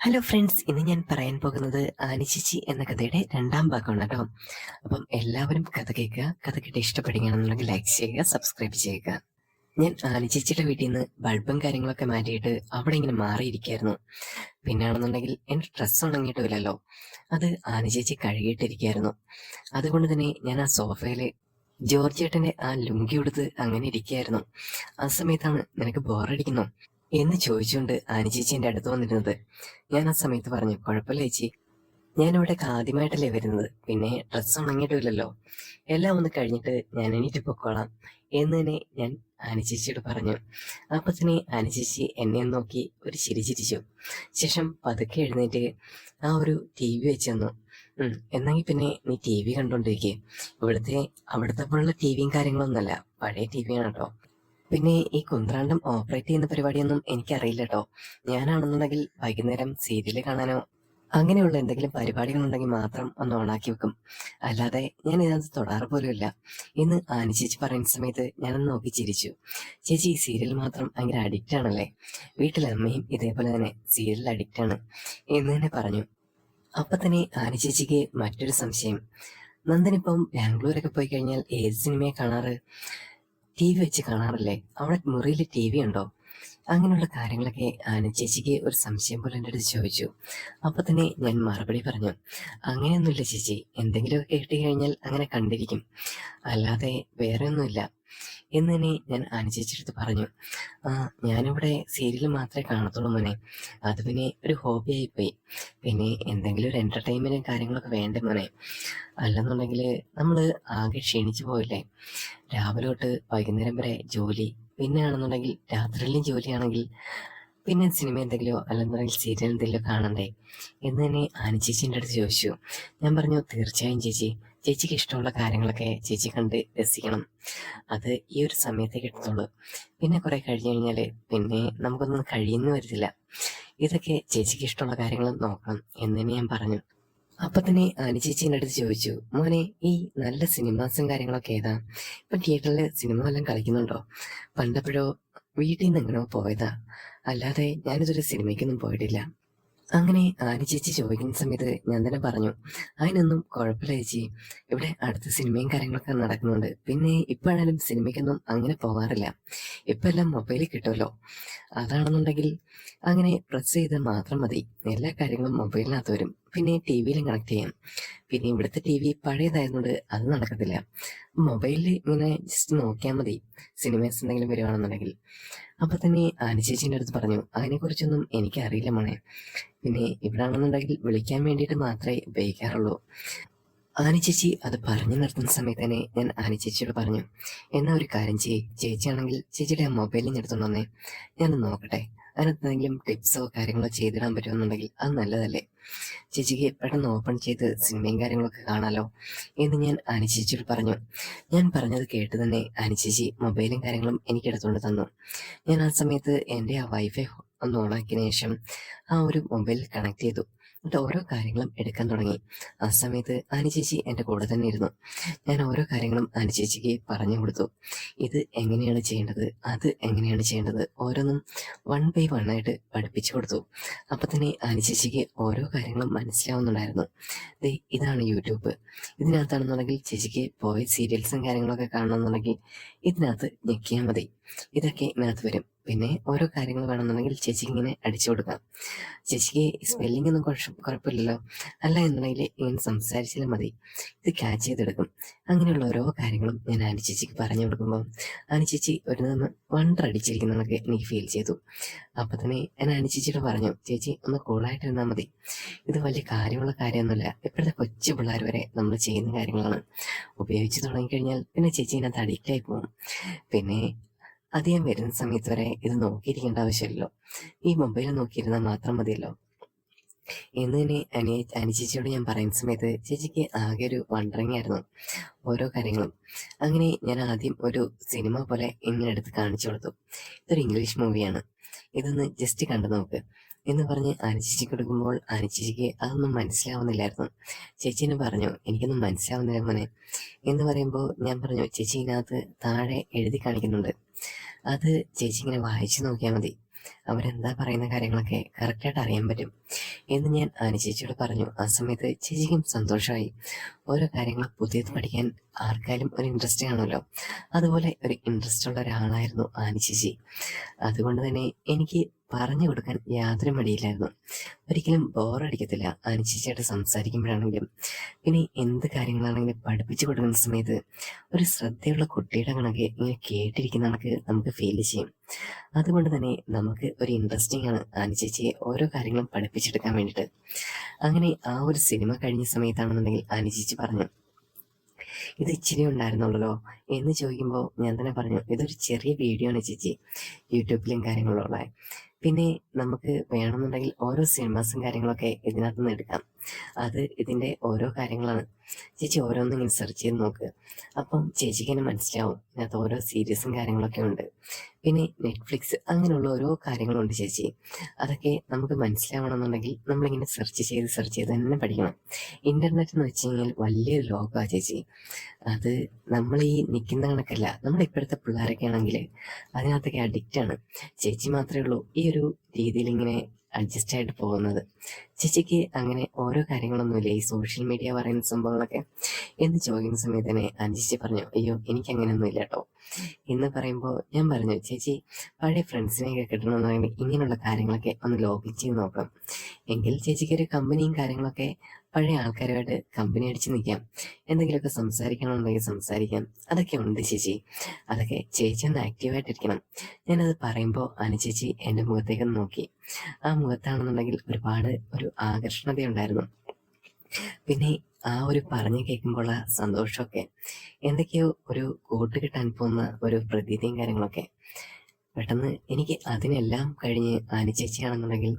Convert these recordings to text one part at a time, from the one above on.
Hello friends, ഇന്ന് ഞാൻ പറയാൻ പോകുന്നത് ആനിച്ചിച്ചി എന്ന കഥയുടെ രണ്ടാം ഭാഗമാണ് കേട്ടോ. അപ്പം എല്ലാവരും കഥ കേൾക്കുക. കഥ കേട്ട് ഇഷ്ടപ്പെടുകയാണെന്നുണ്ടെങ്കിൽ ലൈക്ക് ചെയ്യുക, സബ്സ്ക്രൈബ് ചെയ്യുക. ഞാൻ ആനിച്ചിച്ചിയുടെ വീട്ടിൽ നിന്ന് ബൾബും കാര്യങ്ങളൊക്കെ മാറ്റിയിട്ട് അവിടെ ഇങ്ങനെ മാറിയിരിക്കുകയായിരുന്നു. പിന്നാണെന്നുണ്ടെങ്കിൽ എൻ്റെ ഡ്രസ്സ് ഉണങ്ങിയിട്ടില്ലല്ലോ, അത് ആനിച്ചേച്ചി കഴുകിയിട്ടിരിക്കുകയായിരുന്നു. അതുകൊണ്ട് തന്നെ ഞാൻ ആ സോഫയിൽ ജോർജ് ചേട്ടൻ്റെ ആ ലുങ്കി ഉടുത്ത് അങ്ങനെ ഇരിക്കുകയായിരുന്നു. ആ സമയത്താണ് നിനക്ക് ബോറടിക്കുന്നു എന്ന് ചോദിച്ചുകൊണ്ട് ആനിച്ചേച്ചി എൻ്റെ അടുത്ത് വന്നിരുന്നത്. ഞാൻ ആ സമയത്ത് പറഞ്ഞു, കുഴപ്പമില്ല ചേച്ചി, ഞാനിവിടെ ആദ്യമായിട്ടല്ലേ വരുന്നത്, പിന്നെ ഡ്രസ്സ് ഉണങ്ങിയിട്ടില്ലല്ലോ, എല്ലാം ഒന്ന് കഴിഞ്ഞിട്ട് ഞാൻ എണീറ്റ് പൊക്കോളാം എന്ന് തന്നെ ഞാൻ ആനിച്ചേച്ചിയോട് പറഞ്ഞു. അപ്പൊ തന്നെ ആനിച്ചേച്ചി എന്നെ നോക്കി ഒരു ചിരി ചിരിച്ചു. ശേഷം പതുക്കെ എഴുന്നേറ്റ് ആ ഒരു ടി വി വെച്ച് തന്നു. എന്നെങ്കിൽ പിന്നെ നീ ടി വി കണ്ടോണ്ടിരിക്കേ, അവിടുത്തെ പോലുള്ള ടി വിയും കാര്യങ്ങളൊന്നുമല്ല, പഴയ ടി വിയാണ് കേട്ടോ. പിന്നെ ഈ കുന്ത്രാണ്ടം ഓപ്പറേറ്റ് ചെയ്യുന്ന പരിപാടിയൊന്നും എനിക്കറിയില്ല കേട്ടോ. ഞാനാണെന്നുണ്ടെങ്കിൽ വൈകുന്നേരം സീരിയല് കാണാനോ അങ്ങനെയുള്ള എന്തെങ്കിലും പരിപാടികളുണ്ടെങ്കിൽ മാത്രം ഒന്ന് ഓണാക്കി വെക്കും, അല്ലാതെ ഞാൻ ഇതിനകത്ത് തൊടാറ് പോലുമില്ല എന്ന് ആനി ചേച്ചി പറയുന്ന സമയത്ത് ഞാനൊന്ന് നോക്കി ചിരിച്ചു. ചേച്ചി ഈ സീരിയൽ മാത്രം ഭയങ്കര അഡിക്റ്റ് ആണല്ലേ, വീട്ടിലെ അമ്മയും ഇതേപോലെ തന്നെ സീരിയൽ അഡിക്റ്റ് ആണ് എന്ന് തന്നെ പറഞ്ഞു. അപ്പൊ തന്നെ ആനി ചേച്ചിക്ക് മറ്റൊരു സംശയം, നന്ദനിപ്പം ബാംഗ്ലൂരൊക്കെ പോയി കഴിഞ്ഞാൽ ഏത് സിനിമയെ കാണാറ്? ടി വി വെച്ച് കാണാറില്ലേ? അവിടെ മുറിയിൽ ടി വി ഉണ്ടോ? അങ്ങനെയുള്ള കാര്യങ്ങളൊക്കെ ആന ചേച്ചിക്ക് ഒരു സംശയം പോലെ എൻ്റെ അടുത്ത് ചോദിച്ചു. അപ്പൊ തന്നെ ഞാൻ മറുപടി പറഞ്ഞു, അങ്ങനെയൊന്നുമില്ല ചേച്ചി, എന്തെങ്കിലുമൊക്കെ കേട്ട് കഴിഞ്ഞാൽ അങ്ങനെ കണ്ടിരിക്കും, അല്ലാതെ വേറെ ഒന്നുമില്ല എന്ന് തന്നെ ഞാൻ അനുചേച്ചിയുടെ പറഞ്ഞു. ഞാനിവിടെ സീരിയൽ മാത്രമേ കാണത്തുള്ളൂ മോനെ, അത് പിന്നെ ഒരു ഹോബി ആയിപ്പോയി, പിന്നെ എന്തെങ്കിലും ഒരു എന്റർടൈൻമെന്റും കാര്യങ്ങളൊക്കെ വേണ്ടേ മോനെ, അല്ലെന്നുണ്ടെങ്കിൽ നമ്മൾ ആകെ ക്ഷീണിച്ചു പോയില്ലേ, രാവിലെ തൊട്ട് വൈകുന്നേരം വരെ ജോലി, പിന്നെ ആണെന്നുണ്ടെങ്കിൽ രാത്രിയിലും ജോലിയാണെങ്കിൽ പിന്നെ സിനിമ എന്തെങ്കിലുമോ അല്ലെന്നുണ്ടെങ്കിൽ സീരിയൽ എന്തെങ്കിലുമോ കാണണ്ടേ എന്ന് തന്നെ ആനി ചേച്ചീൻ്റെ അടുത്ത് ചോദിച്ചു. ഞാൻ പറഞ്ഞു, തീർച്ചയായും ചേച്ചി, ചേച്ചിക്ക് ഇഷ്ടമുള്ള കാര്യങ്ങളൊക്കെ ചേച്ചി കണ്ട് രസിക്കണം, അത് ഈ ഒരു സമയത്തേ കിട്ടത്തുള്ളൂ, പിന്നെ കുറെ കഴിഞ്ഞു കഴിഞ്ഞാൽ പിന്നെ നമുക്കൊന്നും കഴിയുന്നു വരത്തില്ല, ഇതൊക്കെ ചേച്ചിക്ക് ഇഷ്ടമുള്ള കാര്യങ്ങൾ നോക്കണം എന്ന് തന്നെ ഞാൻ പറഞ്ഞു. അപ്പൊ തന്നെ ആനി ചേച്ചീൻ്റെ അടുത്ത് ചോദിച്ചു, മോനെ ഈ നല്ല സിനിമാസും കാര്യങ്ങളൊക്കെ ഏതാ? ഇപ്പൊ തിയേറ്ററിൽ സിനിമ വല്ലതും കളിക്കുന്നുണ്ടോ? പണ്ടപ്പോഴോ വീട്ടിൽ നിന്ന് എങ്ങനെയോ പോയതാ, അല്ലാതെ ഞാനിതൊരു സിനിമയ്ക്കൊന്നും പോയിട്ടില്ല. അങ്ങനെ ആനി ചേച്ചി ചോദിക്കുന്ന സമയത്ത് ഞാൻ തന്നെ പറഞ്ഞു, അതിനൊന്നും കുഴപ്പമില്ല ചേച്ചി, ഇവിടെ അടുത്ത സിനിമയും കാര്യങ്ങളൊക്കെ നടക്കുന്നുണ്ട്, പിന്നെ ഇപ്പോഴായാലും സിനിമയ്ക്കൊന്നും അങ്ങനെ പോകാറില്ല, ഇപ്പം എല്ലാം മൊബൈലിൽ കിട്ടുമല്ലോ, അതാണെന്നുണ്ടെങ്കിൽ അങ്ങനെ പ്രസ് ചെയ്ത് മാത്രം മതി, എല്ലാ കാര്യങ്ങളും മൊബൈലിനകത്ത് വരും, പിന്നെ ടി വിയിലും കണക്ട് ചെയ്യാം, പിന്നെ ഇവിടുത്തെ ടി വി പഴയതായതുകൊണ്ട് അത് നടക്കത്തില്ല, മൊബൈലിൽ ഇങ്ങനെ ജസ്റ്റ് നോക്കിയാൽ മതി സിനിമേഴ്സ് എന്തെങ്കിലും വരുവാണെന്നുണ്ടെങ്കിൽ. അപ്പൊ തന്നെ ആനി ചേച്ചീൻ്റെ അടുത്ത് പറഞ്ഞു, അതിനെക്കുറിച്ചൊന്നും എനിക്കറിയില്ല മോനെ, പിന്നെ ഇവിടെ ആണെന്നുണ്ടെങ്കിൽ വിളിക്കാൻ വേണ്ടിയിട്ട് മാത്രമേ ഉപയോഗിക്കാറുള്ളൂ. ആനി ചേച്ചി അത് പറഞ്ഞു നിർത്തുന്ന സമയത്ത് തന്നെ ഞാൻ ആനി ചേച്ചിയോട് പറഞ്ഞു, എന്നാ ഒരു കാര്യം ചേച്ചിയാണെങ്കിൽ ചേച്ചിയുടെ ആ മൊബൈലിൽ നിന്ന് എടുത്തോണ്ട് വന്നേ, ഞാനൊന്ന് നോക്കട്ടെ, അതിനകത്ത് എന്തെങ്കിലും ടിപ്സോ കാര്യങ്ങളോ ചെയ്തിടാൻ പറ്റുമെന്നുണ്ടെങ്കിൽ അത് നല്ലതല്ലേ, ചേച്ചിക്ക് പെട്ടെന്ന് ഓപ്പൺ ചെയ്ത് സിനിമയും കാര്യങ്ങളൊക്കെ കാണാലോ എന്ന് ഞാൻ ആനി ചേച്ചിയോട് പറഞ്ഞു. ഞാൻ പറഞ്ഞത് കേട്ട് തന്നെ ആനി ചേച്ചി മൊബൈലും കാര്യങ്ങളും എനിക്ക് എടുത്തുകൊണ്ട് തന്നു. ഞാൻ ആ സമയത്ത് എൻ്റെ ആ വൈഫൈ ഒന്ന് ഓണാക്കിയതിനു ശേഷം ആ ഒരു മൊബൈൽ കണക്ട് ചെയ്തു, എന്നിട്ട് ഓരോ കാര്യങ്ങളും എടുക്കാൻ തുടങ്ങി. ആ സമയത്ത് ആനി ചേച്ചി എൻ്റെ കൂടെ തന്നെ ഇരുന്നു. ഞാൻ ഓരോ കാര്യങ്ങളും ആനി ചേച്ചിക്ക് പറഞ്ഞു കൊടുത്തു, ഇത് എങ്ങനെയാണ് ചെയ്യേണ്ടത്, അത് എങ്ങനെയാണ് ചെയ്യേണ്ടത്, ഓരോന്നും വൺ ബൈ വൺ ആയിട്ട് പഠിപ്പിച്ചു കൊടുത്തു. അപ്പൊ തന്നെ ആനി ചേച്ചിക്ക് ഓരോ കാര്യങ്ങളും മനസ്സിലാവുന്നുണ്ടായിരുന്നു. ഇതാണ് യൂട്യൂബ്, ഇതിനകത്താണെന്നുണ്ടെങ്കിൽ ചേച്ചിക്ക് പോയ സീരിയൽസും കാര്യങ്ങളൊക്കെ കാണണമെന്നുണ്ടെങ്കിൽ ഇതിനകത്ത് ഞെക്കിയാൽ മതി, ഇതൊക്കെ ഇതിനകത്ത് വരും, പിന്നെ ഓരോ കാര്യങ്ങൾ വേണമെന്നുണ്ടെങ്കിൽ ചേച്ചിക്ക് ഇങ്ങനെ അടിച്ചു കൊടുക്കാം, ചേച്ചിക്ക് സ്പെല്ലിംഗ് ഒന്നും കുഴപ്പമില്ലല്ലോ, അല്ല എന്നുണ്ടെങ്കിൽ ഇങ്ങനെ സംസാരിച്ചാലും മതി, ഇത് ക്യാച്ച് ചെയ്തെടുക്കും. അങ്ങനെയുള്ള ഓരോ കാര്യങ്ങളും ഞാൻ ആനി ചേച്ചിക്ക് പറഞ്ഞു കൊടുക്കുമ്പോൾ ആനി ചേച്ചി ഒരു വണ്ടർ അടിച്ചിരിക്കുന്നതൊക്കെ എനിക്ക് ഫീൽ ചെയ്തു. അപ്പൊ തന്നെ ഞാൻ ആനി ചേച്ചിയോട് പറഞ്ഞു, ചേച്ചി ഒന്ന് കൂളായിട്ടിരുന്നാൽ മതി, ഇത് വലിയ കാര്യമുള്ള കാര്യമൊന്നുമില്ല, ഇപ്പോഴത്തെ കൊച്ചു പിള്ളേർ വരെ നമ്മൾ ചെയ്യുന്ന കാര്യങ്ങളാണ്, ഉപയോഗിച്ച് തുടങ്ങിക്കഴിഞ്ഞാൽ പിന്നെ ചേച്ചി ഇതിനകത്ത് അഡിക്റ്റ് ആയി പോകും, പിന്നെ അധികം വരുന്ന സമയത്ത് വരെ ഇത് നോക്കിയിരിക്കേണ്ട ആവശ്യമില്ലല്ലോ, ഈ മൊബൈൽ നോക്കിയിരുന്നാൽ മാത്രം മതിയല്ലോ എന്ന് തന്നെ അനി ചേച്ചിയോട് ഞാൻ പറയുന്ന സമയത്ത് ചേച്ചിക്ക് ആകെ ഒരു വണ്ടറിങ് ആയിരുന്നു ഓരോ കാര്യങ്ങളും. അങ്ങനെ ഞാൻ ആദ്യം ഒരു സിനിമ പോലെ ഇങ്ങനെ എടുത്ത് കാണിച്ചു കൊടുത്തു, ഇതൊരു ഇംഗ്ലീഷ് മൂവിയാണ്, ഇതൊന്ന് ജസ്റ്റ് കണ്ടു നോക്ക് എന്ന് പറഞ്ഞ് ആനി ചേച്ചിക്ക് കൊടുക്കുമ്പോൾ ആനി ചേച്ചിക്ക് അതൊന്നും മനസ്സിലാവുന്നില്ലായിരുന്നു. ചേച്ചീനെ പറഞ്ഞു, എനിക്കൊന്നും മനസ്സിലാവുന്നില്ല മോനെ എന്ന് പറയുമ്പോൾ ഞാൻ പറഞ്ഞു, ചേച്ചി ഇതിനകത്ത് താഴെ എഴുതി കാണിക്കുന്നുണ്ട്, അത് ചേച്ചി ഇങ്ങനെ വായിച്ചു നോക്കിയാൽ മതി, അവരെന്താ പറയുന്ന കാര്യങ്ങളൊക്കെ കറക്റ്റായിട്ട് അറിയാൻ പറ്റും എന്ന് ഞാൻ ആനി ചേച്ചിയോട് പറഞ്ഞു. ആ സമയത്ത് ചേച്ചിക്കും സന്തോഷമായി. ഓരോ കാര്യങ്ങൾ പുതിയത് പഠിക്കാൻ ആർക്കായാലും ഒരു ഇൻട്രസ്റ്റ് കാണുമല്ലോ. അതുപോലെ ഒരു ഇൻട്രസ്റ്റ് ഉള്ള ഒരാളായിരുന്നു ആനി ചേച്ചി. അതുകൊണ്ട് തന്നെ എനിക്ക് പറഞ്ഞു കൊടുക്കാൻ യാതൊരു മടിയില്ലായിരുന്നു. ഒരിക്കലും ബോറടിക്കത്തില്ല ആനി ചേച്ചിയായിട്ട് സംസാരിക്കുമ്പോഴാണെങ്കിലും. പിന്നെ എന്ത് കാര്യങ്ങളാണെങ്കിലും പഠിപ്പിച്ചു കൊടുക്കുന്ന സമയത്ത് ഒരു ശ്രദ്ധയുള്ള കുട്ടിയുടെ കണക്ക് ഇങ്ങനെ കേട്ടിരിക്കുന്ന കണക്ക് നമുക്ക് ഫീൽ ചെയ്യും. അതുകൊണ്ട് തന്നെ നമുക്ക് ഒരു ഇൻട്രസ്റ്റിംഗ് ആണ് ആനി ചേച്ചിയെ ഓരോ കാര്യങ്ങളും പഠിപ്പിച്ചെടുക്കാൻ വേണ്ടിയിട്ട്. അങ്ങനെ ആ ഒരു സിനിമ കഴിഞ്ഞ സമയത്താണെന്നുണ്ടെങ്കിൽ ആനി ചേച്ചി പറഞ്ഞു, ഇത് ഇച്ചിരി ഉണ്ടായിരുന്നുള്ളല്ലോ എന്ന് ചോദിക്കുമ്പോൾ ഞാൻ തന്നെ പറഞ്ഞു, ഇതൊരു ചെറിയ വീഡിയോ ആണ് ചേച്ചി, യൂട്യൂബിലും കാര്യങ്ങളുള്ള. പിന്നെ നമുക്ക് വേണമെന്നുണ്ടെങ്കിൽ ഓരോ സിനിമാസും കാര്യങ്ങളൊക്കെ ഇതിനകത്ത് നിന്ന് എടുക്കാം. അത് ഇതിൻ്റെ ഓരോ കാര്യങ്ങളാണ്. ചേച്ചി ഓരോന്നും ഇങ്ങനെ സെർച്ച് ചെയ്ത് നോക്കുക. അപ്പം ചേച്ചിക്ക് തന്നെ മനസ്സിലാവും ഇതിനകത്ത് ഓരോ സീരീസും കാര്യങ്ങളൊക്കെ ഉണ്ട്. പിന്നെ നെറ്റ്ഫ്ലിക്സ് അങ്ങനെയുള്ള ഓരോ കാര്യങ്ങളുണ്ട് ചേച്ചി. അതൊക്കെ നമുക്ക് മനസ്സിലാവണമെന്നുണ്ടെങ്കിൽ നമ്മളിങ്ങനെ സെർച്ച് ചെയ്ത് തന്നെ പഠിക്കണം. ഇൻ്റർനെറ്റ് എന്ന് വെച്ച് കഴിഞ്ഞാൽ വലിയൊരു ലോകമാണ് ചേച്ചി. അത് നമ്മൾ ഈ നിൽക്കുന്ന കണക്കല്ല. നമ്മുടെ ഇപ്പോഴത്തെ പിള്ളേരൊക്കെ ആണെങ്കിൽ അതിനകത്തൊക്കെ അഡിക്റ്റാണ്. ചേച്ചി മാത്രമേ ഉള്ളൂ ഈ ഒരു രീതിയിൽ ഇങ്ങനെ അഡ്ജസ്റ്റ് ആയിട്ട് പോകുന്നത്. ചേച്ചിക്ക് അങ്ങനെ ഓരോ കാര്യങ്ങളൊന്നുമില്ല ഈ സോഷ്യൽ മീഡിയ പറയുന്ന സംഭവങ്ങളൊക്കെ എന്ന് ചോദിക്കുന്ന സമയത്ത് തന്നെ ചേച്ചി പറഞ്ഞു, അയ്യോ എനിക്ക് അങ്ങനെയൊന്നും ഇല്ല കേട്ടോ എന്ന് പറയുമ്പോൾ ഞാൻ പറഞ്ഞു, ചേച്ചി പഴയ ഫ്രണ്ട്സിനെയൊക്കെ കിട്ടണമെന്നുണ്ടെങ്കിൽ ഇങ്ങനെയുള്ള കാര്യങ്ങളൊക്കെ ഒന്ന് ലോഗിൻ ചെയ്ത് നോക്കണം. എങ്കിൽ ചേച്ചിക്ക് ഒരു കമ്പനിയും കാര്യങ്ങളൊക്കെ പഴയ ആൾക്കാരുമായിട്ട് കമ്പനി അടിച്ച് നിൽക്കാം. എന്തെങ്കിലുമൊക്കെ സംസാരിക്കണമെന്നുണ്ടെങ്കിൽ സംസാരിക്കാം. അതൊക്കെ ഉണ്ട് ചേച്ചി. അതൊക്കെ ചേച്ചി ഒന്ന് ആക്റ്റീവായിട്ടിരിക്കണം. ഞാനത് പറയുമ്പോൾ ചേച്ചി എൻ്റെ മുഖത്തേക്ക് നോക്കി. ആ മുഖത്താണെന്നുണ്ടെങ്കിൽ ഒരുപാട് ഒരു ആകർഷണതയുണ്ടായിരുന്നു. പിന്നെ ആ ഒരു പറഞ്ഞു കേൾക്കുമ്പോൾ ആ സന്തോഷമൊക്കെ എന്തൊക്കെയോ ഒരു കൂട്ട് കിട്ടാൻ പോകുന്ന ഒരു പ്രതീതിയും കാര്യങ്ങളൊക്കെ. പെട്ടെന്ന് എനിക്ക് അതിനെല്ലാം കഴിഞ്ഞ് ആനി ചേച്ചിയാണെന്നുണ്ടെങ്കിൽ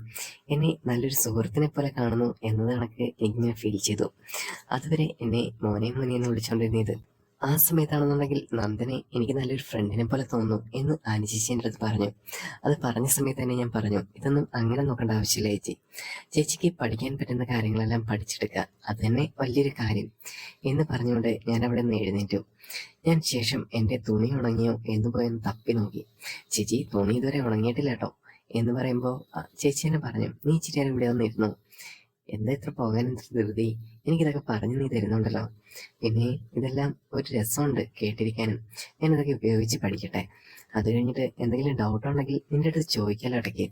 എന്നെ നല്ലൊരു സുഹൃത്തിനെ പോലെ കാണുന്നു എന്നത് കണക്ക് എനിക്കിങ്ങനെ ഫീൽ ചെയ്തു. അതുവരെ എന്നെ മോനെ എന്ന് വിളിച്ചുകൊണ്ടിരുന്നത് ആ സമയത്താണെന്നുണ്ടെങ്കിൽ നന്ദനെ എനിക്ക് നല്ലൊരു ഫ്രണ്ടിനെ പോലെ തോന്നുന്നു എന്ന് ആനി ചേച്ചി എൻ്റെ അടുത്ത് പറഞ്ഞു. അത് പറഞ്ഞ സമയത്ത് തന്നെ ഞാൻ പറഞ്ഞു, ഇതൊന്നും അങ്ങനെ നോക്കേണ്ട ആവശ്യമില്ല ചേച്ചി. ചേച്ചിക്ക് പഠിക്കാൻ പറ്റുന്ന കാര്യങ്ങളെല്ലാം പഠിച്ചെടുക്കുക, അത് തന്നെ വലിയൊരു കാര്യം എന്ന് പറഞ്ഞുകൊണ്ട് ഞാൻ അവിടെ നിന്ന് എഴുന്നേറ്റു. ഞാൻ ശേഷം എൻ്റെ തുണി ഉണങ്ങിയോ എന്ന് പോയെന്ന് തപ്പി നോക്കി. ചേച്ചി തുണി ഇതുവരെ ഉണങ്ങിയിട്ടില്ല കേട്ടോ എന്ന് പറയുമ്പോൾ ചേച്ചി തന്നെ പറഞ്ഞു, നീ ഇച്ചിരി നേരം ഇവിടെ വന്നിരുന്നു, എന്താ ഇത്ര പോകാൻ എന്ത് ധൃതി, എനിക്കിതൊക്കെ പറഞ്ഞു നീ തരുന്നുണ്ടല്ലോ. പിന്നെ ഇതെല്ലാം ഒരു രസമുണ്ട് കേട്ടിരിക്കാനും. ഞാനിതൊക്കെ ഉപയോഗിച്ച് പഠിക്കട്ടെ. അത് കഴിഞ്ഞിട്ട് എന്തെങ്കിലും ഡൗട്ട് ഉണ്ടെങ്കിൽ നിന്റെ അടുത്ത് ചോദിക്കാലോ ഇടയ്ക്ക്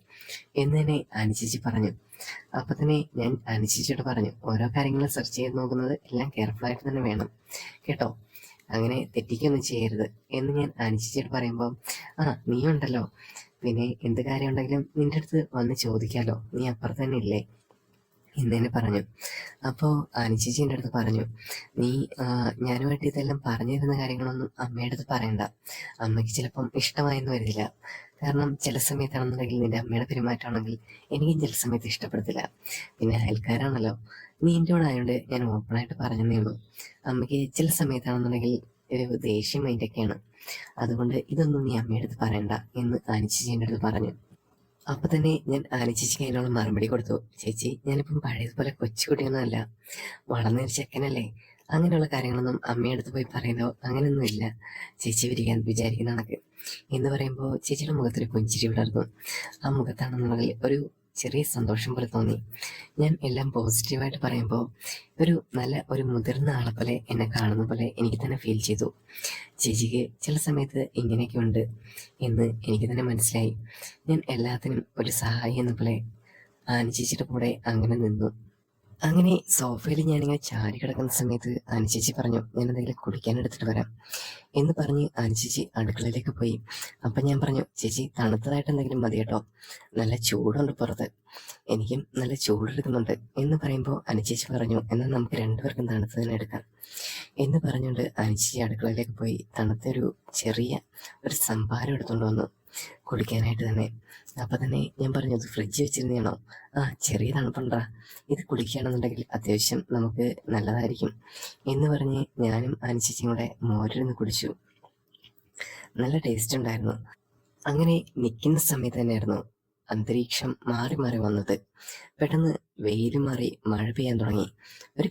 എന്ന് തന്നെ ചേച്ചി പറഞ്ഞു. അപ്പം തന്നെ ഞാൻ ചേച്ചിയോട് പറഞ്ഞു, ഓരോ കാര്യങ്ങളും സെർച്ച് ചെയ്ത് നോക്കുന്നത് എല്ലാം കെയർഫുള്ളായിട്ട് തന്നെ വേണം കേട്ടോ, അങ്ങനെ തെറ്റിക്കൊന്നും ചെയ്യരുത് എന്ന് ഞാൻ ചേച്ചിയോട് പറയുമ്പോൾ, നീ ഉണ്ടല്ലോ, പിന്നെ എന്ത് കാര്യം ഉണ്ടെങ്കിലും നിന്റെ അടുത്ത് വന്ന് ചോദിക്കാലോ, നീ അപ്പുറത്ത് തന്നെ ഇല്ലേ എന്നെ പറഞ്ഞു. അപ്പോൾ ചേച്ചി എൻ്റെ അടുത്ത് പറഞ്ഞു, നീ ഞാനുമായിട്ട് ഇതെല്ലാം പറഞ്ഞു തരുന്ന കാര്യങ്ങളൊന്നും അമ്മയുടെ അടുത്ത് പറയണ്ട, അമ്മയ്ക്ക് ചിലപ്പം ഇഷ്ടമായെന്ന് വരില്ല. കാരണം ചില സമയത്താണെന്നുണ്ടെങ്കിൽ നിന്റെ അമ്മയുടെ പെരുമാറ്റമാണെങ്കിൽ എനിക്കും ചില സമയത്ത് ഇഷ്ടപ്പെടത്തില്ല. പിന്നെ അയൽക്കാരാണല്ലോ, നീ എൻ്റെ കൂടെ ആയതുകൊണ്ട് ഞാൻ ഓപ്പണായിട്ട് പറഞ്ഞതേ ഉള്ളൂ. അമ്മയ്ക്ക് ചില സമയത്താണെന്നുണ്ടെങ്കിൽ ഒരു ദേഷ്യം മൈൻഡൊക്കെയാണ്, അതുകൊണ്ട് ഇതൊന്നും നീ അമ്മയുടെ അടുത്ത് പറയണ്ട എന്ന് ചേച്ചി എൻ്റെ അടുത്ത് പറഞ്ഞു. അപ്പം തന്നെ ഞാൻ ചേച്ചിക്ക് അതിനുള്ള മറുപടി കൊടുത്തു, ചേച്ചി ഞാനിപ്പം പഴയതുപോലെ കൊച്ചുകുട്ടിയൊന്നുമല്ല, വളർന്നൊരു ചെക്കനല്ലേ, അങ്ങനെയുള്ള കാര്യങ്ങളൊന്നും അമ്മയടുത്ത് പോയി പറയുന്നോ അങ്ങനെയൊന്നുമില്ല ചേച്ചി വിചാരിക്കുന്ന കണക്ക് എന്ന് പറയുമ്പോൾ ചേച്ചിയുടെ മുഖത്തൊരു പുഞ്ചിരി വിടർന്നു. ആ മുഖത്താണെന്നുണ്ടെങ്കിൽ ഒരു ചെറിയ സന്തോഷം പോലെ തോന്നി. ഞാൻ എല്ലാം പോസിറ്റീവായിട്ട് പറയുമ്പോൾ ഒരു മുതിർന്ന ആളെ പോലെ എന്നെ കാണുന്ന പോലെ എനിക്ക് തന്നെ ഫീൽ ചെയ്തു. ചേച്ചിക്ക് ചില സമയത്ത് ഇങ്ങനെയൊക്കെ ഉണ്ട് എന്ന് എനിക്ക് തന്നെ മനസ്സിലായി. ഞാൻ എല്ലാത്തിനും ഒരു സഹായി എന്ന പോലെ ചേച്ചിയുടെ കൂടെ അങ്ങനെ നിന്നു. അങ്ങനെ സോഫയിൽ ഞാനിങ്ങനെ ചാരി കിടക്കുന്ന സമയത്ത് ചേച്ചി പറഞ്ഞു, ഞാൻ എന്തെങ്കിലും കുടിക്കാൻ എടുത്തിട്ട് വരാം എന്ന് പറഞ്ഞ് ചേച്ചി അടുക്കളയിലേക്ക് പോയി. അപ്പം ഞാൻ പറഞ്ഞു, ചേച്ചി തണുത്തതായിട്ട് എന്തെങ്കിലും മതി കേട്ടോ, നല്ല ചൂടുണ്ട് പുറത്ത്, എനിക്കും നല്ല ചൂടെടുക്കുന്നുണ്ട് എന്ന് പറയുമ്പോൾ ചേച്ചി പറഞ്ഞു, എന്നാൽ നമുക്ക് രണ്ടുപേർക്കും തണുത്തതിനെ എടുക്കാം എന്ന് പറഞ്ഞുകൊണ്ട് ചേച്ചി അടുക്കളയിലേക്ക് പോയി തണുത്തൊരു ചെറിയ ഒരു സംഭാരം എടുത്തുകൊണ്ട് വന്നു കുടിക്കാനായിട്ട് തന്നെ. അപ്പം തന്നെ ഞാൻ പറഞ്ഞു, അത് ഫ്രിഡ്ജ് വെച്ചിരുന്നാണോ? ചെറിയ തണുപ്പുണ്ടാ, ഇത് കുടിക്കുകയാണെന്നുണ്ടെങ്കിൽ അത്യാവശ്യം നമുക്ക് നല്ലതായിരിക്കും എന്ന് പറഞ്ഞ് ഞാനും ചേച്ചിയും കൂടെ മോരിരുന്ന് കുടിച്ചു. നല്ല ടേസ്റ്റ് ഉണ്ടായിരുന്നു. അങ്ങനെ നിൽക്കുന്ന സമയത്ത് തന്നെയായിരുന്നു അന്തരീക്ഷം മാറി മാറി വന്നത്. പെട്ടെന്ന് വെയിൽ മാറി മഴ പെയ്യാൻ തുടങ്ങി.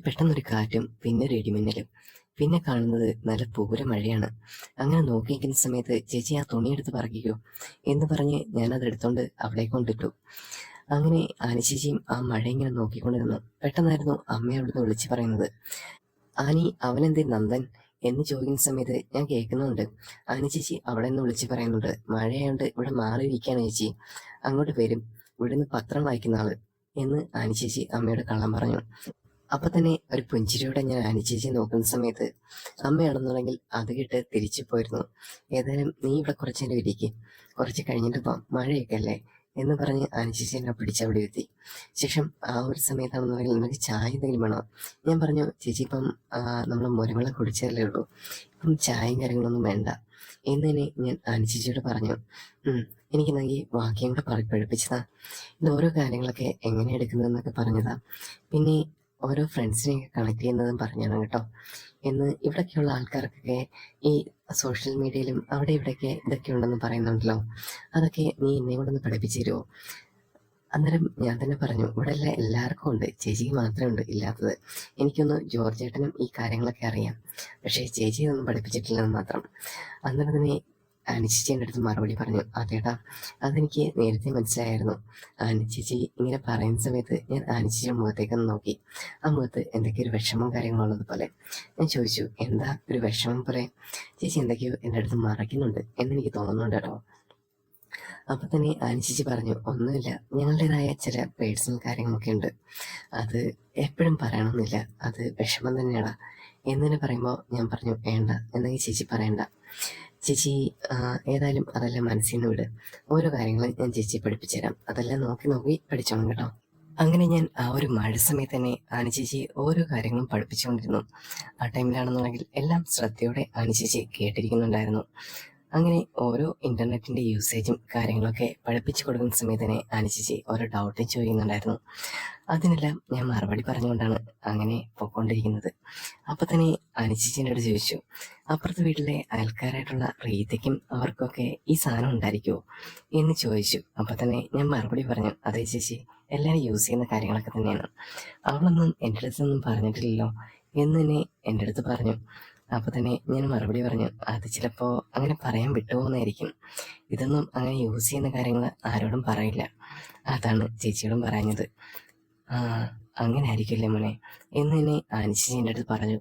പെട്ടെന്നൊരു കാറ്റും പിന്നെ ഒരു ഇടിമിന്നലും. പിന്നെ കാണുന്നത് നല്ല പൂര മഴയാണ്. അങ്ങനെ നോക്കി നിൽക്കുന്ന സമയത്ത് ചേച്ചി ആ തുണി എടുത്ത് പറക്കിക്കോ എന്ന് പറഞ്ഞ് ഞാനത് എടുത്തോണ്ട് അവിടെ കൊണ്ടിട്ടു. അങ്ങനെ ആനിച്ചേച്ചിയും ആ മഴ ഇങ്ങനെ നോക്കിക്കൊണ്ടിരുന്നു. പെട്ടെന്നായിരുന്നു അമ്മ അവിടുന്ന് വിളിച്ചു പറയുന്നത്. ആനി, അവനെന്തേ നന്ദൻ എന്ന് ചോദിക്കുന്ന സമയത്ത് ഞാൻ കേൾക്കുന്നുണ്ട്. ആനി ചേച്ചി അവിടെ നിന്ന് വിളിച്ച് പറയുന്നുണ്ട്, മഴയായോണ്ട് ഇവിടെ മാറിയിരിക്കുകയാണ് ചേച്ചി, അങ്ങോട്ട് വരും, ഇവിടുന്ന് പത്രം വായിക്കുന്ന ആള് എന്ന് ആനി ചേച്ചി അമ്മയോട് കള്ളം പറഞ്ഞു. അപ്പൊ തന്നെ ഒരു പുഞ്ചിരിയോടെ ഞാൻ ആനി ചേച്ചിയെ നോക്കുന്ന സമയത്ത് അമ്മയാണെന്നുണ്ടെങ്കിൽ അത് കേട്ട് തിരിച്ചു പോയിരുന്നു. ഏതായാലും നീ ഇവിടെ കുറച്ചു നേരം ഇരിക്കും, കുറച്ച് കഴിഞ്ഞിട്ട് പോവാം, മഴയൊക്കെ അല്ലേ എന്ന് പറഞ്ഞ് ആനി ചേച്ചി എന്നെ പിടിച്ചവിടെ എത്തി. ശേഷം ആ ഒരു സമയത്താണെന്നുണ്ടെങ്കിൽ നിനക്ക് ചായ എന്തെങ്കിലും വേണോ? ഞാൻ പറഞ്ഞു, ചേച്ചി ഇപ്പം നമ്മൾ മുരുവെള്ളം കുടിച്ചതല്ലേ ഉള്ളൂ, ഇപ്പം ചായയും കാര്യങ്ങളൊന്നും വേണ്ട എന്ന് തന്നെ ഞാൻ ആനി ചേച്ചിയോട് പറഞ്ഞു. എനിക്ക് നൽകി വാക്യം കൂടെ പഠിപ്പിച്ചതാ, ഇത് ഓരോ കാര്യങ്ങളൊക്കെ എങ്ങനെ എടുക്കുന്നതെന്നൊക്കെ പറഞ്ഞതാ, പിന്നെ ഓരോ ഫ്രണ്ട്സിനെയൊക്കെ കണക്ട് ചെയ്യുന്നതും പറഞ്ഞാണ് കേട്ടോ. എന്ന് ഇവിടെയൊക്കെയുള്ള ആൾക്കാർക്കൊക്കെ ഈ സോഷ്യൽ മീഡിയയിലും അവിടെ ഇവിടെയൊക്കെ ഇതൊക്കെ ഉണ്ടെന്ന് പറയുന്നുണ്ടല്ലോ, അതൊക്കെ നീ എന്നെ കൊണ്ടൊന്ന് പഠിപ്പിച്ചു തരുമോ? അന്നേരം ഞാൻ തന്നെ പറഞ്ഞു, ഇവിടെ എല്ലാം എല്ലാവർക്കും ഉണ്ട്, ചേച്ചിക്ക് മാത്രമേ ഉണ്ട് ഇല്ലാത്തത്. എനിക്കൊന്ന് ജോർജ് ചേട്ടനും ഈ കാര്യങ്ങളൊക്കെ അറിയാം, പക്ഷേ ചേച്ചി ഇതൊന്നും പഠിപ്പിച്ചിട്ടില്ലെന്ന് മാത്രം. അന്നേരം തന്നെ ആനിച്ചേച്ചി എൻ്റെ അടുത്ത് മറുപടി പറഞ്ഞു, അതേട്ടാ അതെനിക്ക് നേരത്തെ മനസ്സിലായിരുന്നു. ആനിച്ചേച്ചി ഇങ്ങനെ പറയുന്ന സമയത്ത് ഞാൻ ആനിച്ചേച്ചിയുടെ മുഖത്തേക്കൊന്ന് നോക്കി. ആ മുഖത്ത് എന്തൊക്കെയോ ഒരു വിഷമം കാര്യങ്ങളുള്ളത് പോലെ. ഞാൻ ചോദിച്ചു, എന്താ ഒരു വിഷമം പോലെ? ചേച്ചി എന്തൊക്കെയോ എൻ്റെ അടുത്ത് മറയ്ക്കുന്നുണ്ട് എന്നെനിക്ക് തോന്നുന്നുണ്ട് കേട്ടോ. അപ്പൊ തന്നെ ആനിച്ചേച്ചി പറഞ്ഞു, ഒന്നുമില്ല, ഞങ്ങളുടേതായ ചില പേഴ്സണൽ കാര്യങ്ങളൊക്കെ ഉണ്ട്, അത് എപ്പോഴും പറയണമെന്നില്ല, അത് വിഷമം തന്നെയാടാ എന്നെ പറയുമ്പോൾ ഞാൻ പറഞ്ഞു, വേണ്ട എന്നെങ്കിൽ ചേച്ചി പറയണ്ട ചേച്ചി, ഏതായാലും അതെല്ലാം മനസ്സിൽ നിന്ന് വിട്, ഓരോ കാര്യങ്ങളും ഞാൻ ചേച്ചിയെ പഠിപ്പിച്ചു തരാം, അതെല്ലാം നോക്കി നോക്കി പഠിച്ചോണം കേട്ടോ. അങ്ങനെ ഞാൻ ആ ഒരു മഴ സമയത്ത് തന്നെ ആനിച്ചേച്ചി ഓരോ കാര്യങ്ങളും പഠിപ്പിച്ചുകൊണ്ടിരുന്നു. ആ ടൈമിലാണെന്നുണ്ടെങ്കിൽ എല്ലാം ശ്രദ്ധയോടെ ആനിച്ചേച്ചി കേട്ടിരിക്കുന്നുണ്ടായിരുന്നു. അങ്ങനെ ഓരോ ഇന്റർനെറ്റിന്റെ യൂസേജും കാര്യങ്ങളൊക്കെ പഠിപ്പിച്ചു കൊടുക്കുന്ന സമയത്ത് തന്നെ ആനിച്ചേച്ചി ഓരോ ഡൗട്ടും ചോദിക്കുന്നുണ്ടായിരുന്നു. അതിനെല്ലാം ഞാൻ മറുപടി പറഞ്ഞുകൊണ്ടാണ് അങ്ങനെ പൊയ്ക്കൊണ്ടിരിക്കുന്നത്. അപ്പൊ തന്നെ ആനിച്ചേച്ചിൻ്റെ അടുത്ത് ചോദിച്ചു, അപ്പുറത്തെ വീട്ടിലെ അയൽക്കാരായിട്ടുള്ള റീതയ്ക്കും അവർക്കൊക്കെ ഈ സാധനം ഉണ്ടായിരിക്കുമോ എന്ന് ചോദിച്ചു. അപ്പൊ തന്നെ ഞാൻ മറുപടി പറഞ്ഞു, അതെ ചേച്ചി, എല്ലാവരും യൂസ് ചെയ്യുന്ന കാര്യങ്ങളൊക്കെ തന്നെയാണ്, അവളൊന്നും എൻ്റെ അടുത്തൊന്നും പറഞ്ഞിട്ടില്ലല്ലോ എന്ന് തന്നെ എൻ്റെ അടുത്ത് പറഞ്ഞു. അപ്പൊ തന്നെ ഞാൻ മറുപടി പറഞ്ഞു, അത് ചിലപ്പോ അങ്ങനെ പറയാൻ വിട്ടുപോകുന്നതായിരിക്കും, ഇതൊന്നും അങ്ങനെ യൂസ് ചെയ്യുന്ന കാര്യങ്ങൾ ആരോടും പറയില്ല, അതാണ് ചേച്ചിയോടും പറഞ്ഞത്. ആ, അങ്ങനെ ആയിരിക്കില്ലേ മോനെ എന്ന് തന്നെ ആനിച്ചേച്ചിൻ്റെ അടുത്ത് പറഞ്ഞു.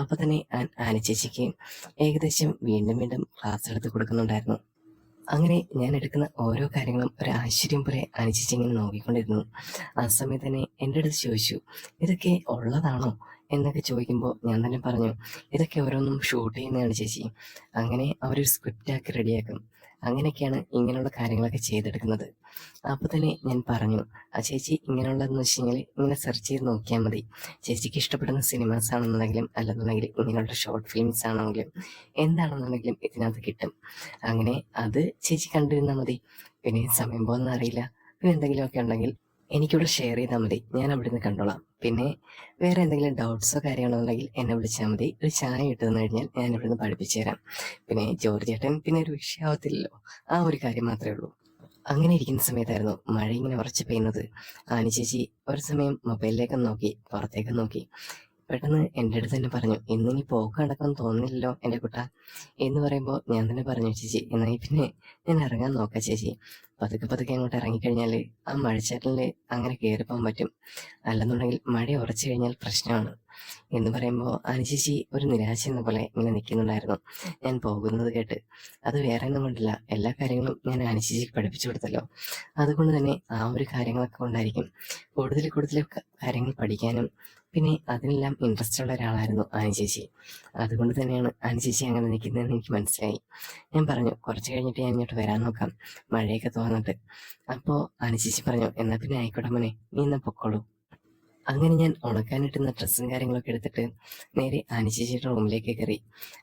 അപ്പൊ തന്നെ ആനിച്ചേച്ചിക്ക് ഏകദേശം വീണ്ടും വീണ്ടും ക്ലാസ് എടുത്ത് കൊടുക്കുന്നുണ്ടായിരുന്നു. അങ്ങനെ ഞാൻ എടുക്കുന്ന ഓരോ കാര്യങ്ങളും ഒരു ആശ്ചര്യം പോലെ അനുചേച്ചി ഇങ്ങനെ നോക്കിക്കൊണ്ടിരുന്നു. ആ സമയത്ത് തന്നെ എൻ്റെ അടുത്ത് ചോദിച്ചു, ഇതൊക്കെ ഉള്ളതാണോ എന്നൊക്കെ ചോദിക്കുമ്പോൾ ഞാൻ തന്നെ പറഞ്ഞു, ഇതൊക്കെ ഓരോന്നും ഷൂട്ട് ചെയ്യുന്നതാണ് ചേച്ചി, അങ്ങനെ അവരൊരു സ്ക്രിപ്റ്റാക്കി റെഡിയാക്കും, അങ്ങനെയൊക്കെയാണ് ഇങ്ങനെയുള്ള കാര്യങ്ങളൊക്കെ ചെയ്തെടുക്കുന്നത്. അപ്പോൾ തന്നെ ഞാൻ പറഞ്ഞു, ആ ചേച്ചി ഇങ്ങനെയുള്ളതെന്ന് വെച്ച് കഴിഞ്ഞാൽ ഇങ്ങനെ സെർച്ച് ചെയ്ത് നോക്കിയാൽ മതി, ചേച്ചിക്ക് ഇഷ്ടപ്പെടുന്ന സിനിമാസ് ആണെന്നുണ്ടെങ്കിലും അല്ലെന്നുണ്ടെങ്കിലും ഇങ്ങനെയുള്ള ഷോർട്ട് ഫിലിംസ് ആണെങ്കിലും എന്താണെന്നുണ്ടെങ്കിലും ഇതിനകത്ത് കിട്ടും, അങ്ങനെ അത് ചേച്ചി കണ്ടിരുന്നാൽ മതി, പിന്നെ സമയം പോകുന്ന അറിയില്ല, പിന്നെ എന്തെങ്കിലുമൊക്കെ ഉണ്ടെങ്കിൽ എനിക്കിവിടെ ഷെയർ ചെയ്താൽ മതി, ഞാൻ അവിടെ നിന്ന് കണ്ടോളാം, പിന്നെ വേറെ എന്തെങ്കിലും ഡൗട്ട്സോ കാര്യങ്ങളോ ഉണ്ടെങ്കിൽ എന്നെ വിളിച്ചാൽ മതി, ഒരു ചായ ഇട്ട് തന്നു കഴിഞ്ഞാൽ ഞാൻ ഇവിടെ നിന്ന് പഠിപ്പിച്ചു തരാം, പിന്നെ ജോർജ് ചേട്ടൻ പിന്നെ ഒരു വിഷയമാവത്തില്ലല്ലോ, ആ ഒരു കാര്യം മാത്രമേ ഉള്ളൂ. അങ്ങനെ ഇരിക്കുന്ന സമയത്തായിരുന്നു മഴ ഇങ്ങനെ ഉറച്ചു പെയ്യുന്നത്. ആനി ചേച്ചി ഒരു സമയം മൊബൈലിലേക്ക് നോക്കി, പുറത്തേക്ക് നോക്കി, പെട്ടെന്ന് എൻ്റെ അടുത്ത് തന്നെ പറഞ്ഞു, ഇന്നിനി പോക്ക് നടക്കുമെന്ന് തോന്നുന്നില്ലല്ലോ എൻ്റെ കുട്ട എന്ന് പറയുമ്പോൾ ഞാൻ തന്നെ പറഞ്ഞു, ചേച്ചി എന്നാൽ പിന്നെ ഞാൻ ഇറങ്ങാൻ നോക്കാം ചേച്ചി, പതുക്കെ പതുക്കെ അങ്ങോട്ട് ഇറങ്ങിക്കഴിഞ്ഞാൽ ആ മഴച്ചാറ്റലിൽ അങ്ങനെ കയറിപ്പോകാൻ പറ്റും, അല്ലെന്നുണ്ടെങ്കിൽ മഴ ഉറച്ചു കഴിഞ്ഞാൽ പ്രശ്നമാണ് എന്ന് പറയുമ്പോൾ അനുചേച്ചി ഒരു നിരാശ എന്ന പോലെ ഇങ്ങനെ നിൽക്കുന്നുണ്ടായിരുന്നു. ഞാൻ പോകുന്നത് കേട്ട്, അത് വേറെ ഒന്നും കൊണ്ടില്ല, എല്ലാ കാര്യങ്ങളും ഞാൻ അനുചേച്ചിക്ക് പഠിപ്പിച്ചു കൊടുത്തല്ലോ, അതുകൊണ്ട് തന്നെ ആ ഒരു കാര്യങ്ങളൊക്കെ കൊണ്ടായിരിക്കും കൂടുതൽ കൂടുതൽ കാര്യങ്ങൾ പഠിക്കാനും പിന്നെ അതിനെല്ലാം ഇൻട്രസ്റ്റ് ഉള്ള ഒരാളായിരുന്നു അനുചേച്ചി, അതുകൊണ്ട് തന്നെയാണ് അനുചേച്ചി അങ്ങനെ നിൽക്കുന്നതെന്ന് എനിക്ക് മനസ്സിലായി. ഞാൻ പറഞ്ഞു, കുറച്ച് കഴിഞ്ഞിട്ട് ഞാൻ ഇങ്ങോട്ട് വരാൻ നോക്കാം, മഴയൊക്കെ തോന്നിട്ട്. അപ്പോൾ അനുചേച്ചി പറഞ്ഞു, എന്നാൽ പിന്നെ ആയിക്കോട്ടെ മോനെ, നീ എന്നാ പൊക്കോളൂ. അങ്ങനെ ഞാൻ ഉണക്കാനിട്ടുന്ന ഡ്രസ്സും കാര്യങ്ങളൊക്കെ എടുത്തിട്ട് നേരെ ആനിച്ചേച്ചിയുടെ റൂമിലേക്ക് കയറി.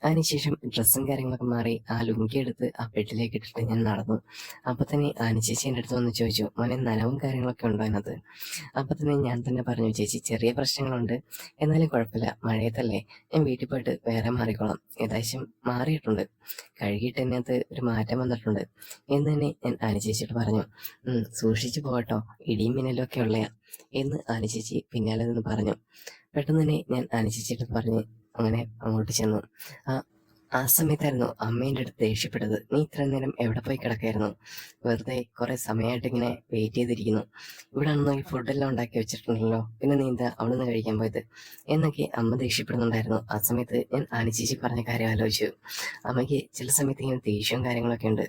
അതിനുശേഷം ഡ്രസ്സും കാര്യങ്ങളൊക്കെ മാറി ആ ലുങ്കി എടുത്ത് ആ ബെഡിലേക്ക് ഇട്ടിട്ട് ഞാൻ നടന്നു. അപ്പൊ തന്നെ ആനിച്ചേച്ചി എൻ്റെ അടുത്ത് വന്ന് ചോദിച്ചു, മോനെ നനവും കാര്യങ്ങളൊക്കെ ഉണ്ടോ എന്നത്. അപ്പൊ തന്നെ ഞാൻ തന്നെ പറഞ്ഞു, ചേച്ചി ചെറിയ പ്രശ്നങ്ങളുണ്ട്, എന്നാലും കുഴപ്പമില്ല, മഴയത്തല്ലേ, ഞാൻ വീട്ടിൽ പോയിട്ട് വേറെ മാറിക്കോളാം, ഏകദേശം മാറിയിട്ടുണ്ട്, കഴുകിയിട്ട് അതിനകത്ത് ഒരു മാറ്റം വന്നിട്ടുണ്ട് എന്ന് തന്നെ ഞാൻ ആനിച്ചേച്ചിയോട് പറഞ്ഞു. സൂക്ഷിച്ചു പോകട്ടോ, ഇടിയും മിന്നലും ഒക്കെ ഉള്ളയാ എന്ന് ആനിച്ചേച്ചി പിന്നാലെ നിന്ന് പറഞ്ഞു. പെട്ടെന്ന് തന്നെ ഞാൻ ആനിച്ചേച്ചിയുടെ പറഞ്ഞ് അങ്ങനെ അങ്ങോട്ട് ചെന്നു. ആ സമയത്തായിരുന്നു അമ്മ എൻ്റെ അടുത്ത് ദേഷ്യപ്പെട്ടത്. "നീ ഇത്രയും നേരം എവിടെ പോയി കിടക്കായിരുന്നു? വെറുതെ കുറെ സമയമായിട്ട് ഇങ്ങനെ വെയിറ്റ് ചെയ്തിരിക്കുന്നു. ഇവിടെ ആണെന്നെങ്കിൽ ഫുഡെല്ലാം ഉണ്ടാക്കി വെച്ചിട്ടുണ്ടല്ലോ. പിന്നെ നീ എന്താ അവിടുന്ന് കഴിക്കാൻ പോയത്?" എന്നൊക്കെ അമ്മ ദേഷ്യപ്പെടുന്നുണ്ടായിരുന്നു. ആ സമയത്ത് ഞാൻ ആനിച്ചേച്ചി പറഞ്ഞ കാര്യം ആലോചിച്ചു. അമ്മയ്ക്ക് ചില സമയത്ത് ഇങ്ങനെ ദേഷ്യവും കാര്യങ്ങളൊക്കെ ഉണ്ട്.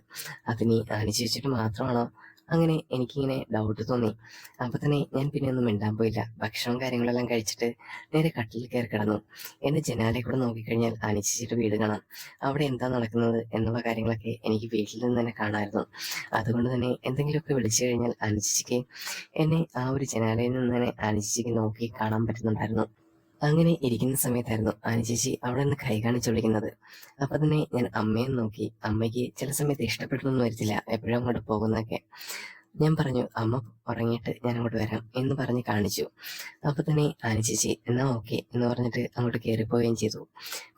അത് നീ ആനിച്ചേച്ചിട്ട് മാത്രമാണോ? അങ്ങനെ എനിക്കിങ്ങനെ ഡൗട്ട് തോന്നി. അപ്പൊ തന്നെ ഞാൻ പിന്നെ ഒന്നും മിണ്ടാൻ പോയില്ല. ഭക്ഷണവും കാര്യങ്ങളെല്ലാം കഴിച്ചിട്ട് നേരെ കട്ടിലിൽ കയറി കിടന്നു. എന്റെ ജനാലയിൽ കൂടെ നോക്കിക്കഴിഞ്ഞാൽ ആനിച്ചേച്ചിയുടെ വീട് കാണാം. അവിടെ എന്താ നടക്കുന്നത് എന്നുള്ള കാര്യങ്ങളൊക്കെ എനിക്ക് വീട്ടിൽ നിന്ന് തന്നെ കാണാമായിരുന്നു. അതുകൊണ്ട് തന്നെ എന്തെങ്കിലുമൊക്കെ വിളിച്ചു കഴിഞ്ഞാൽ അനുചിക്ക് എന്നെ ആ ഒരു ജനാലയിൽ നിന്ന് തന്നെ അനുചിക്ക് നോക്കി കാണാൻ പറ്റുന്നുണ്ടായിരുന്നു. അങ്ങനെ ഇരിക്കുന്ന സമയത്തായിരുന്നു അനുചേച്ചി അവിടെ നിന്ന് കൈ കാണിച്ച് വിളിക്കുന്നത്. അപ്പൊ തന്നെ ഞാൻ അമ്മയെ നോക്കി. അമ്മയ്ക്ക് ചില സമയത്ത് ഇഷ്ടപ്പെട്ടൊന്നും വരത്തില്ല എപ്പോഴും അങ്ങോട്ട് പോകുന്നതൊക്കെ. ഞാൻ പറഞ്ഞു, "അമ്മ ഉറങ്ങിയിട്ട് ഞാൻ അങ്ങോട്ട് വരാം" എന്ന് പറഞ്ഞ് കാണിച്ചു. അപ്പൊ തന്നെ അനുചേച്ചി "എന്നാ ഓക്കെ" എന്ന് പറഞ്ഞിട്ട് അങ്ങോട്ട് കയറിപ്പോവുകയും ചെയ്തു.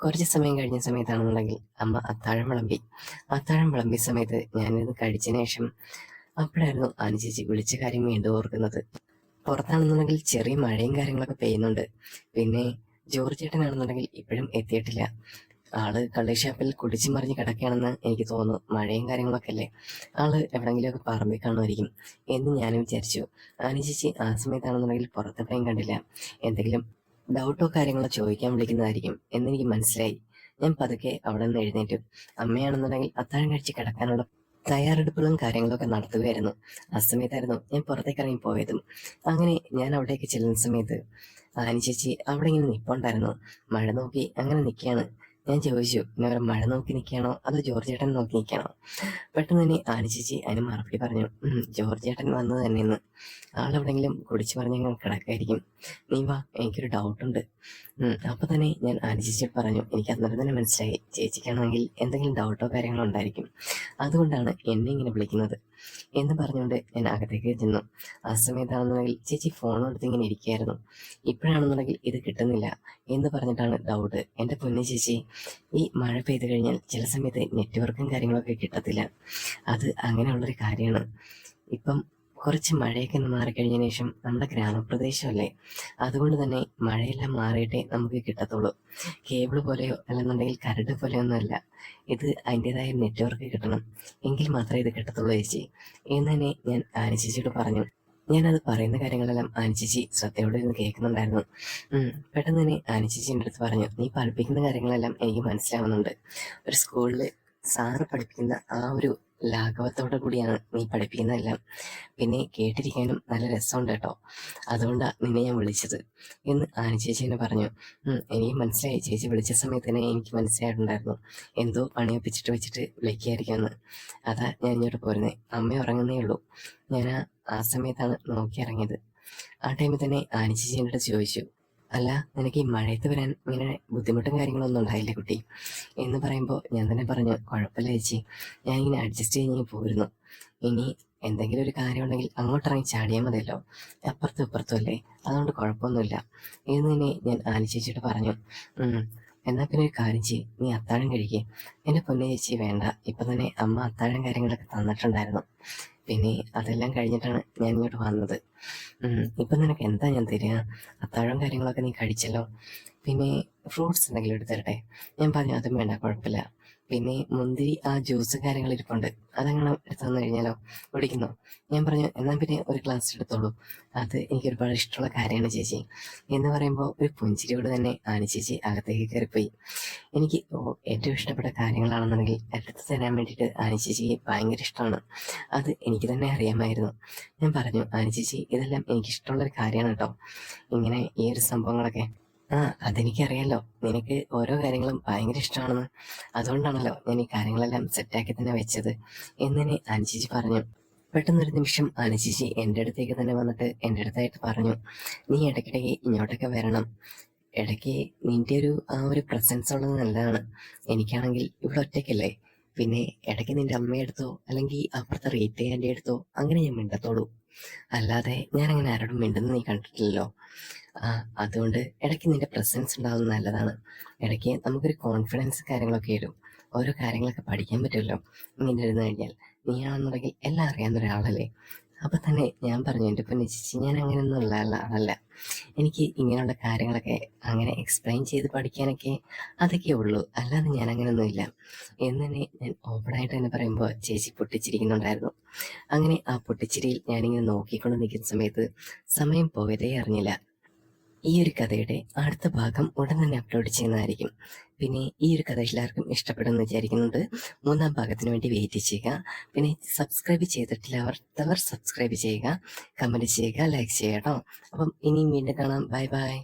കുറച്ച് സമയം കഴിഞ്ഞ സമയത്താണെന്നുണ്ടെങ്കിൽ അമ്മ അത്താഴം വിളമ്പി. അത്താഴം വിളമ്പിയ സമയത്ത് ഞാനിത് കഴിച്ചതിന് ശേഷം അപ്പോഴായിരുന്നു അനുചേച്ചി വിളിച്ച കാര്യം വീണ്ടും ഓർക്കുന്നത്. പുറത്താണെന്നുണ്ടെങ്കിൽ ചെറിയ മഴയും കാര്യങ്ങളൊക്കെ പെയ്യുന്നുണ്ട്. പിന്നെ ജോർജ് ചേട്ടനാണെന്നുണ്ടെങ്കിൽ ഇപ്പോഴും എത്തിയിട്ടില്ല. ആള് കള്ളുഷാപ്പിൽ കുടിച്ചു മറിഞ്ഞ് കിടക്കുകയാണെന്ന് എനിക്ക് തോന്നുന്നു. മഴയും കാര്യങ്ങളൊക്കെ അല്ലേ, ആള് എവിടെങ്കിലുമൊക്കെ പറമ്പിൽ കാണുമായിരിക്കും എന്ന് ഞാനും വിചാരിച്ചു. ആനി ചേച്ചി ആ സമയത്താണെന്നുണ്ടെങ്കിൽ പുറത്തെവിടെയും കണ്ടില്ല. എന്തെങ്കിലും ഡൗട്ടോ കാര്യങ്ങളോ ചോദിക്കാൻ വിളിക്കുന്നതായിരിക്കും എന്നെനിക്ക് മനസ്സിലായി. ഞാൻ പതുക്കെ അവിടെ നിന്ന് എഴുന്നേറ്റു. അമ്മയാണെന്നുണ്ടെങ്കിൽ അത്താഴം കഴിച്ച് കിടക്കാനുള്ള തയ്യാറെടുപ്പുകളും കാര്യങ്ങളൊക്കെ നടത്തുകയായിരുന്നു. ആ സമയത്തായിരുന്നു ഞാൻ പുറത്തേക്ക് ഇറങ്ങി പോയതും. അങ്ങനെ ഞാൻ അവിടേക്ക് ചെല്ലുന്ന സമയത്ത് ആനി ചേച്ചി അവിടെ ഇങ്ങനെ നിൽപ്പുണ്ടായിരുന്നു. മഴ നോക്കി അങ്ങനെ നിൽക്കുകയാണ്. ഞാൻ ചോദിച്ചു, "ഇനി അവർ മഴ നോക്കി നിൽക്കുകയാണോ അതോ ജോർജ് ചേട്ടൻ നോക്കി നിൽക്കുകയാണോ?" പെട്ടെന്ന് തന്നെ ആനി ചേച്ചി അതിന് മറുപടി പറഞ്ഞു, ജോർജ് ചേട്ടൻ വന്നത് തന്നെയെന്ന്. ആളെവിടെങ്കിലും കുടിച്ചു പറഞ്ഞ് കിടക്കായിരിക്കും. നീ വാ, എനിക്കൊരു ഡൗട്ടുണ്ട്." അപ്പൊ തന്നെ ഞാൻ ആനി ചേച്ചിയോട് പറഞ്ഞു, "എനിക്ക് അന്നേരം തന്നെ മനസ്സിലായി ചേച്ചിക്കാണെങ്കിൽ എന്തെങ്കിലും ഡൗട്ടോ കാര്യങ്ങളോ ഉണ്ടായിരിക്കും. അതുകൊണ്ടാണ് എന്നെ ഇങ്ങനെ വിളിക്കുന്നത്" എന്ന് പറഞ്ഞുകൊണ്ട് ഞാൻ അകത്തേക്ക് ചെന്നു. ആ സമയത്താണെന്നുണ്ടെങ്കിൽ ചേച്ചി ഫോൺ എടുത്ത് ഇങ്ങനെ ഇരിക്കുകയായിരുന്നു. ഇപ്പോഴാണെന്നുണ്ടെങ്കിൽ ഇത് കിട്ടുന്നില്ല എന്ന് പറഞ്ഞിട്ടാണ് ഡൗട്ട്. എൻ്റെ പൊന്നു ചേച്ചി, ഈ മഴ പെയ്തു കഴിഞ്ഞാൽ ചില സമയത്ത് നെറ്റ്വർക്കും കാര്യങ്ങളൊക്കെ കിട്ടത്തില്ല. അത് അങ്ങനെയുള്ളൊരു കാര്യമാണ്. ഇപ്പം കുറച്ച് മഴയൊക്കെ ഒന്ന് മാറിക്കഴിഞ്ഞതിന് ശേഷം നമ്മുടെ ഗ്രാമപ്രദേശമല്ലേ, അതുകൊണ്ട് തന്നെ മഴയെല്ലാം മാറിയിട്ടേ നമുക്ക് കിട്ടത്തുള്ളൂ. കേബിൾ പോലെയോ അല്ലെന്നുണ്ടെങ്കിൽ കരട് പോലെയോ ഒന്നും അല്ല. ഇത് അതിൻ്റെതായ നെറ്റ്വർക്ക് കിട്ടണം, എങ്കിൽ മാത്രമേ ഇത് കിട്ടത്തുള്ളൂ ചേച്ചി എന്ന് തന്നെ ഞാൻ ആനി ചേച്ചിയോട് പറഞ്ഞു. ഞാനത് പറയുന്ന കാര്യങ്ങളെല്ലാം ആനി ചേച്ചി ശ്രദ്ധയോടെ ഇരുന്ന് കേൾക്കുന്നുണ്ടായിരുന്നു. പെട്ടെന്ന് തന്നെ ആനി ചേച്ചി എൻ്റെ അടുത്ത് പറഞ്ഞു, "നീ പഠിപ്പിക്കുന്ന കാര്യങ്ങളെല്ലാം എനിക്ക് മനസ്സിലാവുന്നുണ്ട്. ഒരു സ്കൂളിൽ സാറ് പഠിപ്പിക്കുന്ന ആ ഒരു ലാഘവത്തോടു കൂടിയാണ് നീ പഠിപ്പിക്കുന്നതെല്ലാം. പിന്നെ കേട്ടിരിക്കാനും നല്ല രസമുണ്ട് കേട്ടോ. അതുകൊണ്ടാണ് നിന്നെ ഞാൻ വിളിച്ചത്" എന്ന് ആനി ചേച്ചി എന്നെ പറഞ്ഞു. എനിക്ക് മനസ്സിലായി. ചേച്ചി വിളിച്ച സമയത്ത് തന്നെ എനിക്ക് മനസ്സിലായിട്ടുണ്ടായിരുന്നു എന്തോ പണിയൊപ്പിച്ചിട്ട് വെച്ചിട്ട് വിളിക്കുകയായിരിക്കുമെന്ന്. അതാ ഞാൻ ഇങ്ങോട്ട് പോരുന്നത്. അമ്മ ഉറങ്ങുന്നേ ഉള്ളൂ. ഞാൻ ആ സമയത്താണ് നോക്കി ഇറങ്ങിയത്. ആ ടൈമിൽ തന്നെ ആനി ചേച്ചി എൻ്റെ അടുത്ത് ചോദിച്ചു, "അല്ല, നിനക്ക് ഈ മഴയത്ത് വരാൻ ഇങ്ങനെ ബുദ്ധിമുട്ടും കാര്യങ്ങളൊന്നും ഉണ്ടായില്ലേ കുട്ടി?" എന്ന് പറയുമ്പോൾ ഞാൻ തന്നെ പറഞ്ഞു, "കുഴപ്പമില്ല ചേച്ചി, ഞാനിങ്ങനെ അഡ്ജസ്റ്റ് ചെയ്ത് പോരുന്നു. ഇനി എന്തെങ്കിലും ഒരു കാര്യം ഉണ്ടെങ്കിൽ അങ്ങോട്ട് ഇറങ്ങി ചാടിയാൽ മതിയല്ലോ, അപ്പുറത്തും ഇപ്പുറത്തും അല്ലേ, അതുകൊണ്ട് കുഴപ്പമൊന്നുമില്ല" എന്ന് തന്നെ ഞാൻ ആനി ചേച്ചിയോട് പറഞ്ഞു. "എന്നാ പിന്നെ ഒരു കാര്യം ചെയ്യ്, നീ അത്താഴം കഴിക്കേ." "എൻ്റെ പൊന്നു ചേച്ചി വേണ്ട, ഇപ്പം തന്നെ അമ്മ അത്താഴം കാര്യങ്ങളൊക്കെ തന്നിട്ടുണ്ടായിരുന്നു. പിന്നെ അതെല്ലാം കഴിഞ്ഞിട്ടാണ് ഞാൻ ഇങ്ങോട്ട് വന്നത്. ഇപ്പം നിനക്ക് എന്താ ഞാൻ തരിക? അത്താഴം കാര്യങ്ങളൊക്കെ നീ കഴിച്ചല്ലോ. പിന്നെ ഫ്രൂട്ട്സ് എന്തെങ്കിലും എടുത്ത് തരട്ടെ?" ഞാൻ പറഞ്ഞു, "അതും വേണ്ട, കുഴപ്പമില്ല. പിന്നെ മുന്തിരി ആ ജ്യൂസ് കാര്യങ്ങൾ ഇരിപ്പുണ്ട്, അതങ്ങനെ എടുത്ത് തന്നു കഴിഞ്ഞാലോ, കുടിക്കുന്നോ?" ഞാൻ പറഞ്ഞു, "എന്നാൽ പിന്നെ ഒരു ഗ്ലാസ് എടുത്തോളൂ, അത് എനിക്ക് ഒരുപാട് ഇഷ്ടമുള്ള കാര്യമാണ് ചേച്ചി" എന്ന് പറയുമ്പോൾ ഒരു പുഞ്ചിരിയോട് തന്നെ ആനി ചേച്ചി അകത്തേക്ക് കയറിപ്പോയി. എനിക്ക് ഏറ്റവും ഇഷ്ടപ്പെട്ട കാര്യങ്ങളാണെന്നുണ്ടെങ്കിൽ എടുത്ത് തരാൻ വേണ്ടിയിട്ട് ആനി ചേച്ചിക്ക് ഭയങ്കര ഇഷ്ടമാണ്. അത് എനിക്ക് തന്നെ അറിയാമായിരുന്നു. ഞാൻ പറഞ്ഞു, "ആനി ചേച്ചി, ഇതെല്ലാം എനിക്കിഷ്ടമുള്ളൊരു കാര്യമാണ് കേട്ടോ, ഇങ്ങനെ ഈ ഒരു സംഭവങ്ങളൊക്കെ." "അതെനിക്കറിയാലോ, നിനക്ക് ഓരോ കാര്യങ്ങളും ഭയങ്കര ഇഷ്ടമാണെന്ന്. അതുകൊണ്ടാണല്ലോ ഞാൻ ഈ കാര്യങ്ങളെല്ലാം സെറ്റാക്കി തന്നെ വെച്ചത്" എന്ന് തന്നെ ആനി ചേച്ചി പറഞ്ഞു. പെട്ടെന്നൊരു നിമിഷം ആനി ചേച്ചി എൻ്റെ അടുത്തേക്ക് തന്നെ വന്നിട്ട് എൻ്റെ അടുത്തായിട്ട് പറഞ്ഞു, "നീ ഇടയ്ക്കിടയ്ക്ക് ഇങ്ങോട്ടൊക്കെ വരണം. ഇടയ്ക്ക് നിന്റെ ആ ഒരു പ്രസൻസ് ഉള്ളത് നല്ലതാണ്. എനിക്കാണെങ്കിൽ ഇവിടെ ഒറ്റയ്ക്കല്ലേ, പിന്നെ ഇടയ്ക്ക് നിന്റെ അമ്മയെടുത്തോ അല്ലെങ്കിൽ അപ്പുറത്തെ റീറ്റ ആൻ്റെ അടുത്തോ അങ്ങനെ ഞാൻ മിണ്ടത്തോളൂ. അല്ലാതെ ഞാൻ അങ്ങനെ ആരോടും മിണ്ടുന്നത് നീ കണ്ടിട്ടില്ലല്ലോ. അതുകൊണ്ട് ഇടയ്ക്ക് നിന്റെ പ്രസൻസ് ഉണ്ടാകുന്നത് നല്ലതാണ്. ഇടയ്ക്ക് നമുക്കൊരു കോൺഫിഡൻസ് കാര്യങ്ങളൊക്കെ വരും. ഓരോ കാര്യങ്ങളൊക്കെ പഠിക്കാൻ പറ്റുമല്ലോ ഇങ്ങനെ ഇരുന്ന് കഴിഞ്ഞാൽ. നീയാണെന്നുണ്ടെങ്കിൽ എല്ലാം അറിയാവുന്ന ഒരാളല്ലേ, അപ്പൊ തന്നെ ഞാൻ പറഞ്ഞു, എൻ്റെ പൊന്നു ചേച്ചി, ഞാൻ അങ്ങനെയൊന്നും ഉള്ള ആളല്ല. എനിക്ക് ഇങ്ങനെയുള്ള കാര്യങ്ങളൊക്കെ അങ്ങനെ എക്സ്പ്ലെയിൻ ചെയ്ത് പഠിക്കാനൊക്കെ അതൊക്കെ ഉള്ളൂ, അല്ലാതെ ഞാൻ അങ്ങനെയൊന്നുമില്ല എന്ന് തന്നെ ഞാൻ ഓപ്പണായിട്ട് തന്നെ പറയുമ്പോൾ ചേച്ചി പൊട്ടിച്ചിരിക്കുന്നുണ്ടായിരുന്നു. അങ്ങനെ ആ പൊട്ടിച്ചിരിയിൽ ഞാനിങ്ങനെ നോക്കിക്കൊണ്ട് നിൽക്കുന്ന സമയത്ത് സമയം പോയതേ അറിഞ്ഞില്ല. ഈ ഒരു കഥയുടെ അടുത്ത ഭാഗം ഉടൻ തന്നെ അപ്ലോഡ് ചെയ്യുന്നതായിരിക്കും. പിന്നെ ഈ ഒരു കഥ എല്ലാവർക്കും ഇഷ്ടപ്പെടുമെന്ന് വിചാരിക്കുന്നുണ്ട്. മൂന്നാം ഭാഗത്തിന് വേണ്ടി വെയിറ്റ് ചെയ്യുക. പിന്നെ സബ്സ്ക്രൈബ് ചെയ്തിട്ടില്ലാത്തവർ സബ്സ്ക്രൈബ് ചെയ്യുക, കമൻറ്റ് ചെയ്യുക, ലൈക്ക് ചെയ്യുക കേട്ടോ. അപ്പം ഇനിയും വീണ്ടും കാണാം. Bye bye.